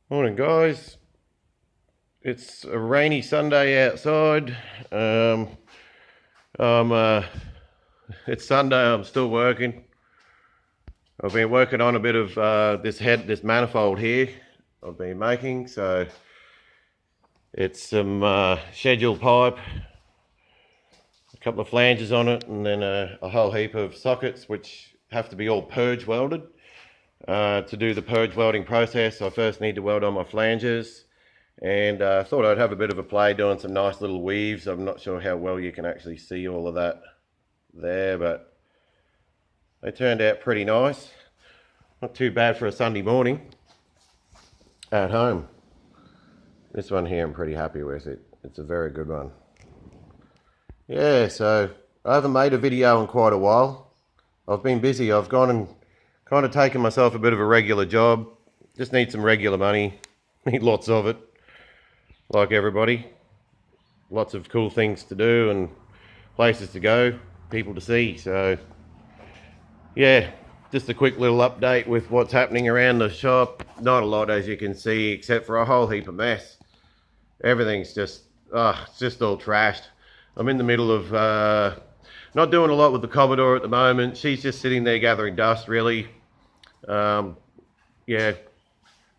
Morning, guys. It's a rainy Sunday outside. I'm it's Sunday. I'm still working. I've been working on a bit of this manifold here. I've been making, so it's some scheduled pipe, a couple of flanges on it, and then a whole heap of sockets which have to be all purge welded. To do the purge welding process, I first need to weld on my flanges, and I thought I'd have a bit of a play doing some nice little weaves. I'm not sure how well you can actually see all of that there, but they turned out pretty nice. Not too bad for a Sunday morning at home. This one here I'm pretty happy with it. It's a very good one. Yeah, so I haven't made a video in quite a while. I've been busy. I've gone and kind of taken myself a bit of a regular job. Just need some regular money. Need lots of it. Like everybody. Lots of cool things to do and places to go. People to see. So, yeah. Just a quick little update with what's happening around the shop. Not a lot, as you can see, except for a whole heap of mess. Everything's just, it's just all trashed. I'm in the middle of not doing a lot with the Commodore at the moment. She's just sitting there gathering dust, really. Yeah,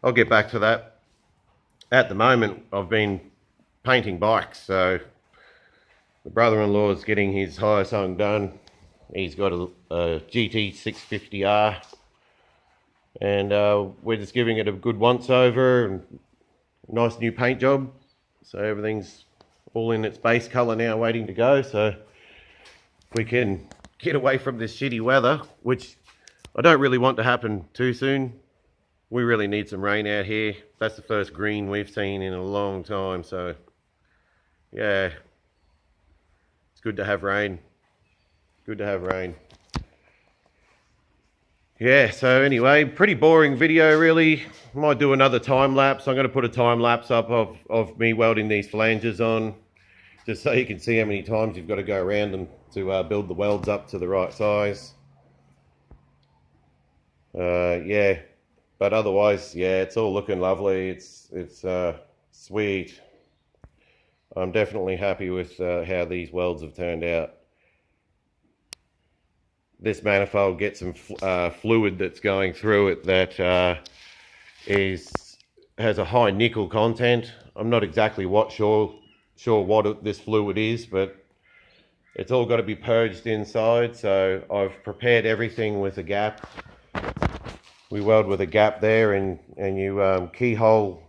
I'll get back to that. At the moment, I've been painting bikes, so the brother-in-law is getting his Hyosung done. He's got a GT 650R, and we're just giving it a good once-over and nice new paint job. So everything's all in its base colour now, waiting to go. So we can get away from this shitty weather, which I don't really want to happen too soon. We really need some rain out here. That's the first green we've seen in a long time. So yeah, it's good to have rain. Good to have rain. Yeah, so anyway, pretty boring video really. Might do another time lapse. I'm going to put a time lapse up of me welding these flanges on, just so you can see how many times you've got to go around them to build the welds up to the right size. Yeah, but otherwise, yeah, it's all looking lovely. It's sweet. I'm definitely happy with how these welds have turned out. This manifold gets some fluid that's going through it that has a high nickel content. I'm not exactly sure what this fluid is, but it's all got to be purged inside. So I've prepared everything with a gap. We weld with a gap there, and you keyhole.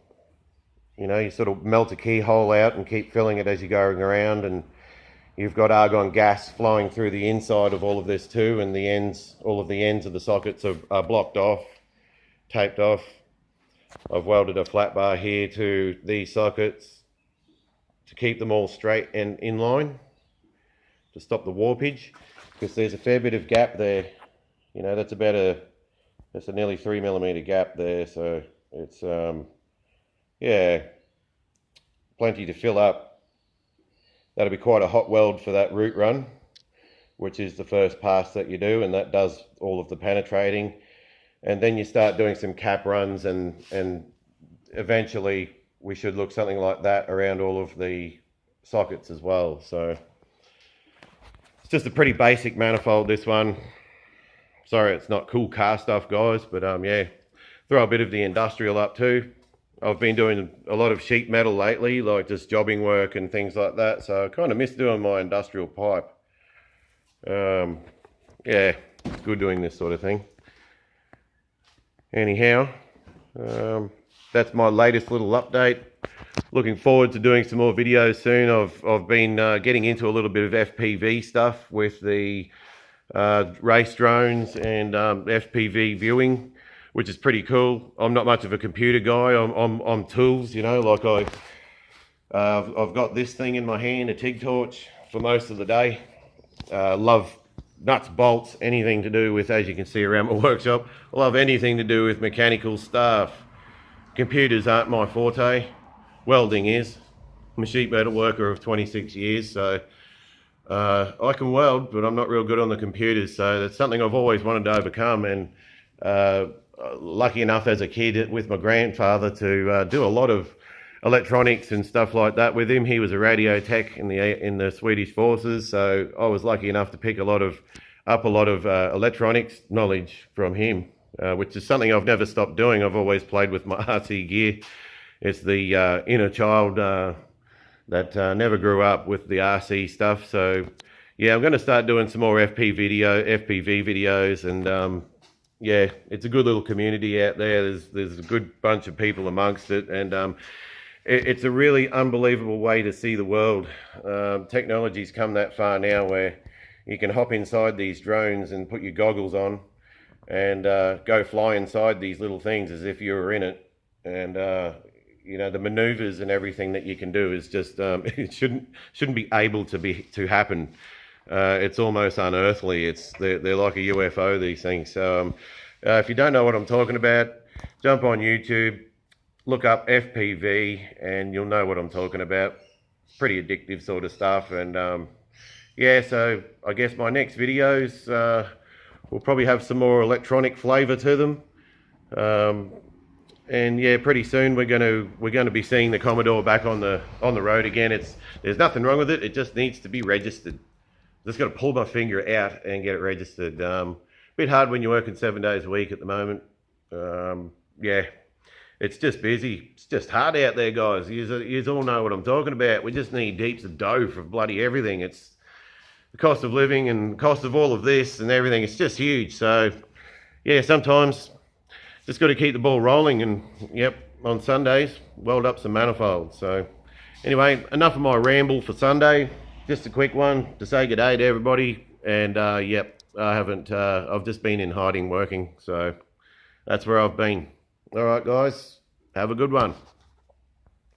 You sort of melt a keyhole out and keep filling it as you're going around, and you've got argon gas flowing through the inside of all of this too, and all of the ends of the sockets are blocked off, taped off. I've welded a flat bar here to these sockets to keep them all straight and in line, to stop the warpage, because there's a fair bit of gap there. That's a nearly 3mm gap there, so it's yeah, plenty to fill up. That'll be quite a hot weld for that root run, which is the first pass that you do, and that does all of the penetrating. And then you start doing some cap runs, and eventually we should look something like that around all of the sockets as well. So it's just a pretty basic manifold, this one. Sorry it's not cool car stuff, guys, but yeah, throw a bit of the industrial up too. I've been doing a lot of sheet metal lately, like just jobbing work and things like that, so I kind of miss doing my industrial pipe. Yeah, it's good doing this sort of thing. Anyhow, that's my latest little update. Looking forward to doing some more videos soon. I've been getting into a little bit of FPV stuff with the race drones and FPV viewing, which is pretty cool. I'm not much of a computer guy. I'm tools, like I've got this thing in my hand, a TIG torch, for most of the day. Love nuts, bolts, anything to do with, as you can see around my workshop, I love anything to do with mechanical stuff. Computers aren't my forte. Welding is. I'm a sheet metal worker of 26 years, so I can weld, but I'm not real good on the computers, so that's something I've always wanted to overcome, and lucky enough as a kid with my grandfather to do a lot of electronics and stuff like that with him. He was a radio tech in the Swedish forces, so I was lucky enough to pick up a lot of electronics knowledge from him, which is something I've never stopped doing. I've always played with my RC gear. It's the inner child that never grew up with the RC stuff. So yeah, I'm going to start doing some more FPV videos, and yeah, it's a good little community out there. There's a good bunch of people amongst it, and it's a really unbelievable way to see the world. Technology's come that far now where you can hop inside these drones and put your goggles on and go fly inside these little things as if you were in it. And you know, the maneuvers and everything that you can do is just it shouldn't be able to happen. It's almost unearthly. They're like a UFO, these things. So if you don't know what I'm talking about, jump on YouTube, look up FPV, and you'll know what I'm talking about. Pretty addictive sort of stuff. And yeah, so I guess my next videos will probably have some more electronic flavour to them. And yeah, pretty soon we're going to be seeing the Commodore back on the road again. There's nothing wrong with it. It just needs to be registered. Just got to pull my finger out and get it registered. Bit hard when you're working 7 days a week at the moment. Yeah, it's just busy. It's just hard out there, guys. You all know what I'm talking about. We just need heaps of dough for bloody everything. It's the cost of living and the cost of all of this and everything. It's just huge. So yeah, sometimes just got to keep the ball rolling. And yep, on Sundays, weld up some manifolds. So anyway, enough of my ramble for Sunday. Just a quick one to say good day to everybody. And yep, I've just been in hiding working. So that's where I've been. All right, guys, have a good one.